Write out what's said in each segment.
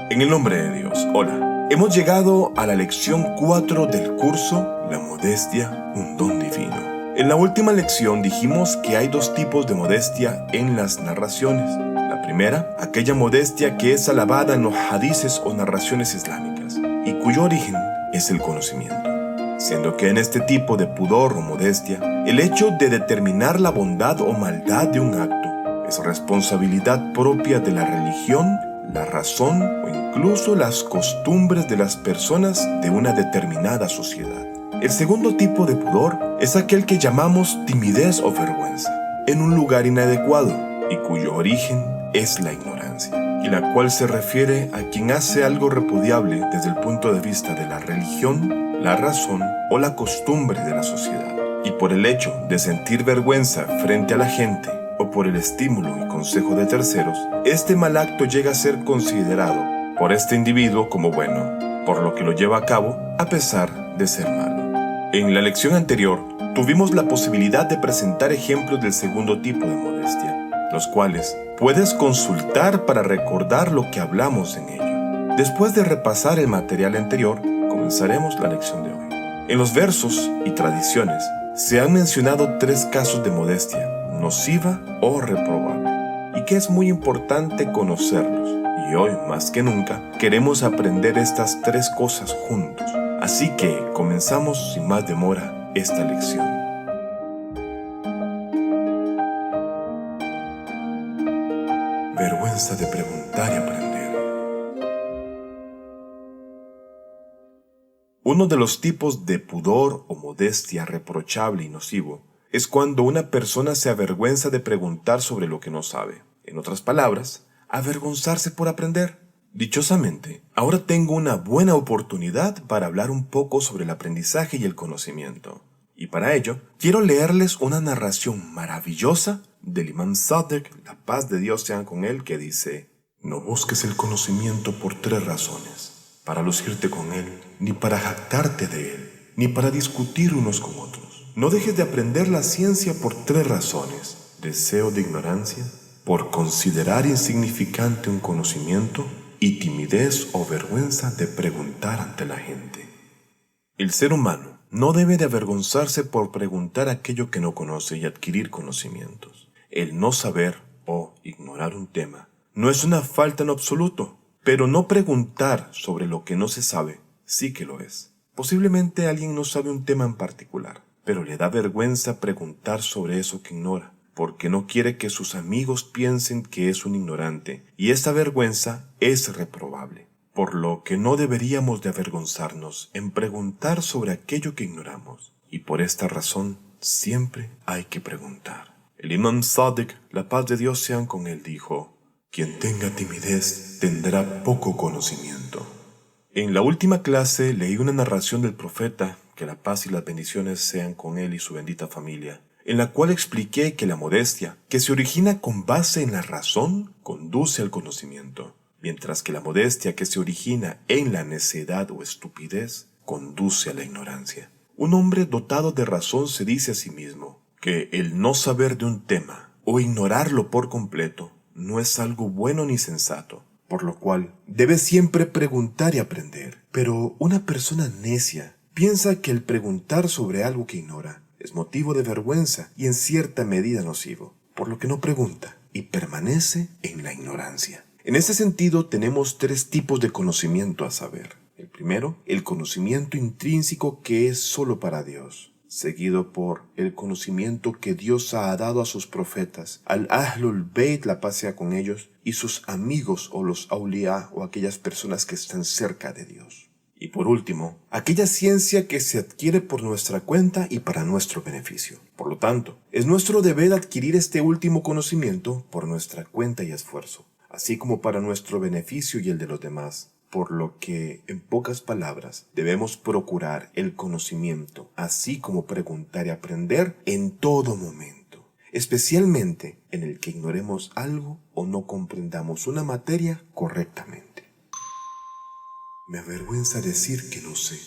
En el nombre de Dios, hola. Hemos llegado a la lección 4 del curso La modestia, un don divino. En la última lección dijimos que hay dos tipos de modestia en las narraciones. La primera, aquella modestia que es alabada en los hadices o narraciones islámicas y cuyo origen es el conocimiento. Siendo que en este tipo de pudor o modestia, el hecho de determinar la bondad o maldad de un acto es responsabilidad propia de la religión, la razón o incluso las costumbres de las personas de una determinada sociedad. El segundo tipo de pudor es aquel que llamamos timidez o vergüenza, en un lugar inadecuado y cuyo origen es la ignorancia, y la cual se refiere a quien hace algo repudiable desde el punto de vista de la religión, la razón o la costumbre de la sociedad, y por el hecho de sentir vergüenza frente a la gente o por el estímulo y consejo de terceros, este mal acto llega a ser considerado por este individuo como bueno, por lo que lo lleva a cabo a pesar de ser malo. En la lección anterior, tuvimos la posibilidad de presentar ejemplos del segundo tipo de modestia, los cuales puedes consultar para recordar lo que hablamos en ello. Después de repasar el material anterior, comenzaremos la lección de hoy. En los versos y tradiciones se han mencionado 3 casos de modestia, nociva o reprobable, y que es muy importante conocerlos, y hoy más que nunca queremos aprender estas 3 cosas juntos. Así que comenzamos sin más demora esta lección. Vergüenza de preguntar y aprender. Uno de los tipos de pudor o modestia reprochable y nocivo es cuando una persona se avergüenza de preguntar sobre lo que no sabe. En otras palabras, avergonzarse por aprender. Dichosamente, ahora tengo una buena oportunidad para hablar un poco sobre el aprendizaje y el conocimiento. Y para ello, quiero leerles una narración maravillosa del Imam Sadiq, la paz de Dios sea con él, que dice: No busques el conocimiento por 3 razones, para lucirte con él, ni para jactarte de él, ni para discutir unos con otros. No dejes de aprender la ciencia por 3 razones: deseo de ignorancia, por considerar insignificante un conocimiento, y timidez o vergüenza de preguntar ante la gente. El ser humano no debe de avergonzarse por preguntar aquello que no conoce y adquirir conocimientos. El no saber o ignorar un tema no es una falta en absoluto, pero no preguntar sobre lo que no se sabe sí que lo es. Posiblemente alguien no sabe un tema en particular, pero le da vergüenza preguntar sobre eso que ignora, porque no quiere que sus amigos piensen que es un ignorante, y esa vergüenza es reprobable. Por lo que no deberíamos de avergonzarnos en preguntar sobre aquello que ignoramos, y por esta razón siempre hay que preguntar. El Imam Sadiq, la paz de Dios sea con él, dijo: Quien tenga timidez tendrá poco conocimiento. En la última clase leí una narración del profeta, que la paz y las bendiciones sean con él y su bendita familia, en la cual expliqué que la modestia, que se origina con base en la razón, conduce al conocimiento, mientras que la modestia que se origina en la necedad o estupidez, conduce a la ignorancia. Un hombre dotado de razón se dice a sí mismo que el no saber de un tema o ignorarlo por completo no es algo bueno ni sensato, por lo cual debe siempre preguntar y aprender. Pero una persona necia piensa que el preguntar sobre algo que ignora es motivo de vergüenza y en cierta medida nocivo, por lo que no pregunta y permanece en la ignorancia. En ese sentido tenemos 3 tipos de conocimiento a saber. El primero, el conocimiento intrínseco que es solo para Dios, seguido por el conocimiento que Dios ha dado a sus profetas, al Ahlul Bayt, la paz sea con ellos, y sus amigos o los Awliya o aquellas personas que están cerca de Dios. Y por último, aquella ciencia que se adquiere por nuestra cuenta y para nuestro beneficio. Por lo tanto, es nuestro deber adquirir este último conocimiento por nuestra cuenta y esfuerzo, así como para nuestro beneficio y el de los demás. Por lo que, en pocas palabras, debemos procurar el conocimiento, así como preguntar y aprender en todo momento, especialmente en el que ignoremos algo o no comprendamos una materia correctamente. Me avergüenza decir que no sé.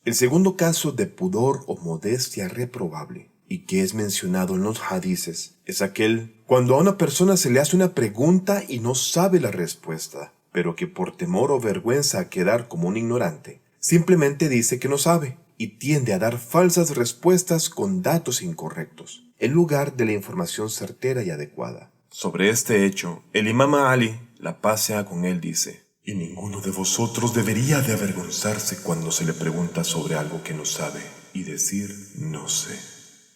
El segundo caso de pudor o modestia reprobable, y que es mencionado en los hadices, es aquel cuando a una persona se le hace una pregunta y no sabe la respuesta, pero que por temor o vergüenza a quedar como un ignorante, simplemente dice que no sabe y tiende a dar falsas respuestas con datos incorrectos, en lugar de la información certera y adecuada. Sobre este hecho, el imam Ali, la paz sea con él, dice: y ninguno de vosotros debería de avergonzarse cuando se le pregunta sobre algo que no sabe y decir no sé.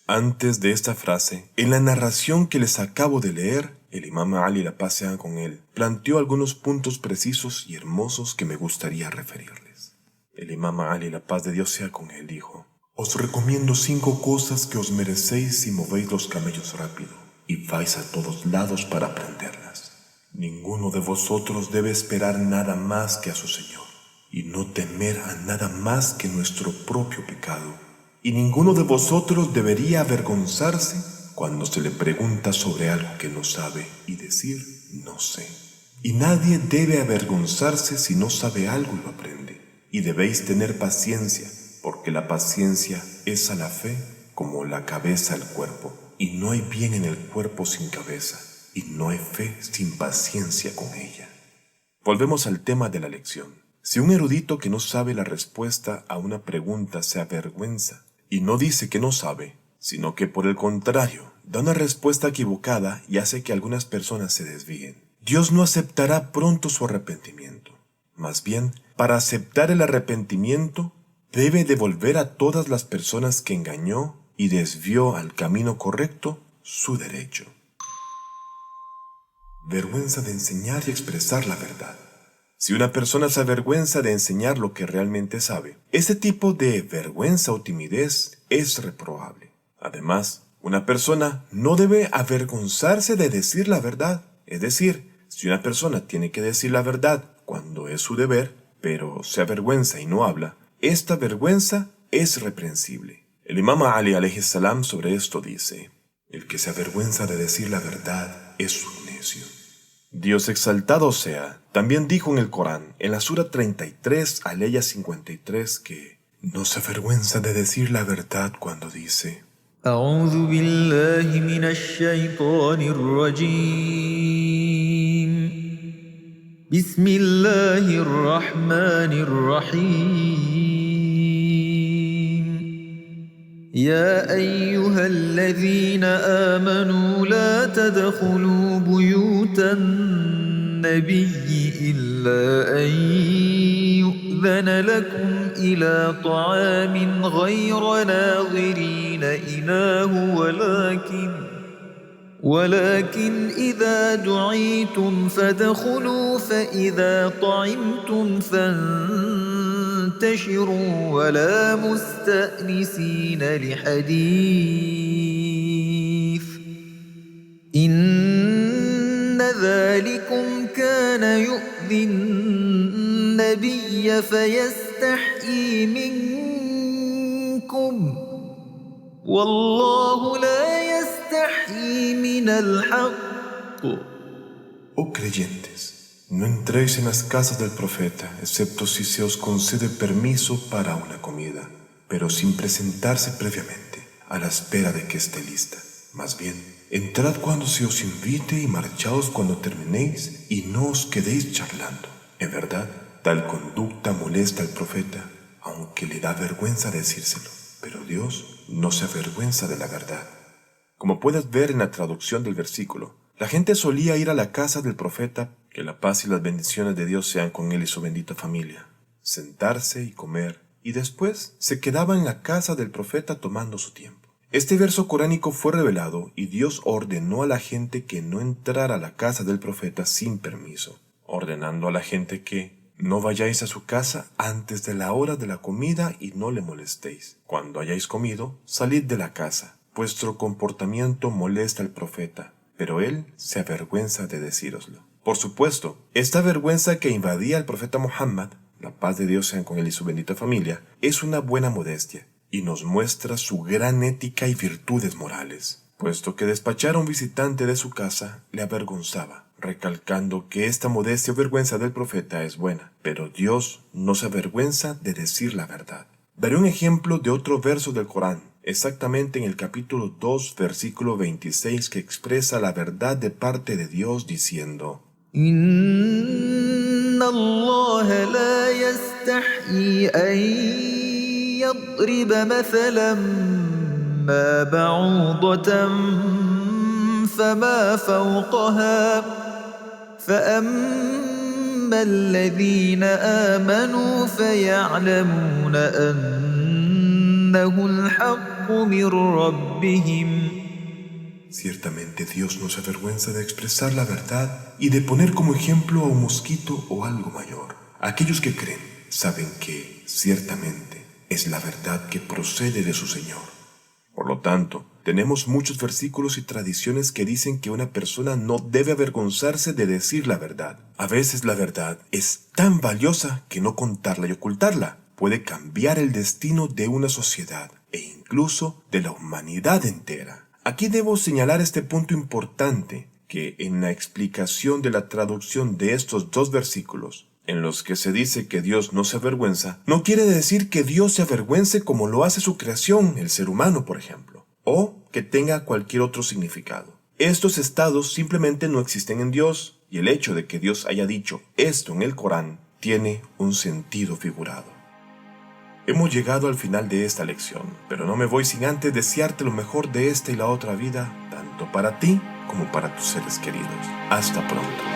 Antes de esta frase, en la narración que les acabo de leer, el imam Ali, la paz sea con él, planteó algunos puntos precisos y hermosos que me gustaría referirles. El imam Ali, la paz de Dios sea con él, dijo: os recomiendo 5 cosas que os merecéis si movéis los camellos rápido y vais a todos lados para aprenderlas. Ninguno de vosotros debe esperar nada más que a su Señor, y no temer a nada más que nuestro propio pecado. Y ninguno de vosotros debería avergonzarse cuando se le pregunta sobre algo que no sabe y decir no sé. Y nadie debe avergonzarse si no sabe algo y lo aprende. Y debéis tener paciencia, porque la paciencia es a la fe como la cabeza al cuerpo, y no hay bien en el cuerpo sin cabeza, y no hay fe sin paciencia con ella. Volvemos al tema de la lección. Si un erudito que no sabe la respuesta a una pregunta se avergüenza y no dice que no sabe, sino que por el contrario da una respuesta equivocada y hace que algunas personas se desvíen, Dios no aceptará pronto su arrepentimiento. Más bien, para aceptar el arrepentimiento, debe devolver a todas las personas que engañó y desvió al camino correcto su derecho. Vergüenza de enseñar y expresar la verdad. Si una persona se avergüenza de enseñar lo que realmente sabe, ese tipo de vergüenza o timidez es reprobable. Además, una persona no debe avergonzarse de decir la verdad. Es decir, si una persona tiene que decir la verdad cuando es su deber, pero se avergüenza y no habla, esta vergüenza es reprensible. El imam Ali alayhi salam sobre esto dice: el que se avergüenza de decir la verdad es un necio. Dios exaltado sea, también dijo en el Corán, en la sura 33, aleya 53, que no se avergüenza de decir la verdad cuando dice: أعوذ بالله من الشيطان الرجيم بسم الله الرحمن الرحيم يا أيها الذين آمنوا لا تدخلوا بيوت النبي إلا أن يؤذن لكم إلى طعام غير ناظرين إناه ولكن إذا دعيتم فادخلوا فإذا طعمتم فانتشروا ولا مستأنسين لحديث إن ذلكم كان يؤذي النبي فيستحيي منكم والله لا يستحيي من الحق. Oh creyentes, no entréis en las casas del profeta, excepto si se os concede permiso para una comida, pero sin presentarse previamente, a la espera de que esté lista. Más bien, entrad cuando se os invite y marchaos cuando terminéis, y no os quedéis charlando. En verdad, tal conducta molesta al profeta, aunque le da vergüenza decírselo, pero Dios no se avergüenza de la verdad. Como puedes ver en la traducción del versículo, la gente solía ir a la casa del profeta, que la paz y las bendiciones de Dios sean con él y su bendita familia, sentarse y comer, y después se quedaba en la casa del profeta tomando su tiempo. Este verso coránico fue revelado y Dios ordenó a la gente que no entrara a la casa del profeta sin permiso, ordenando a la gente que no vayáis a su casa antes de la hora de la comida y no le molestéis. Cuando hayáis comido, salid de la casa. Vuestro comportamiento molesta al profeta, pero él se avergüenza de decíroslo. Por supuesto, esta vergüenza que invadía al profeta Muhammad, la paz de Dios sea con él y su bendita familia, es una buena modestia y nos muestra su gran ética y virtudes morales, puesto que despachar a un visitante de su casa le avergonzaba, recalcando que esta modestia o vergüenza del profeta es buena, pero Dios no se avergüenza de decir la verdad. Daré un ejemplo de otro verso del Corán, exactamente en el capítulo 2, versículo 26, que expresa la verdad de parte de Dios diciendo: إن الله لا يستحيي أن يضرب مثلا ما بعوضة فما فوقها فأما الذين آمنوا فيعلمون أنه الحق من ربهم. Ciertamente Dios no se avergüenza de expresar la verdad y de poner como ejemplo a un mosquito o algo mayor. Aquellos que creen saben que, ciertamente, es la verdad que procede de su Señor. Por lo tanto, tenemos muchos versículos y tradiciones que dicen que una persona no debe avergonzarse de decir la verdad. A veces la verdad es tan valiosa que no contarla y ocultarla puede cambiar el destino de una sociedad e incluso de la humanidad entera. Aquí debo señalar este punto importante, que en la explicación de la traducción de estos dos versículos, en los que se dice que Dios no se avergüenza, no quiere decir que Dios se avergüence como lo hace su creación, el ser humano, por ejemplo, o que tenga cualquier otro significado. Estos estados simplemente no existen en Dios, y el hecho de que Dios haya dicho esto en el Corán tiene un sentido figurado. Hemos llegado al final de esta lección, pero no me voy sin antes desearte lo mejor de esta y la otra vida, tanto para ti como para tus seres queridos. Hasta pronto.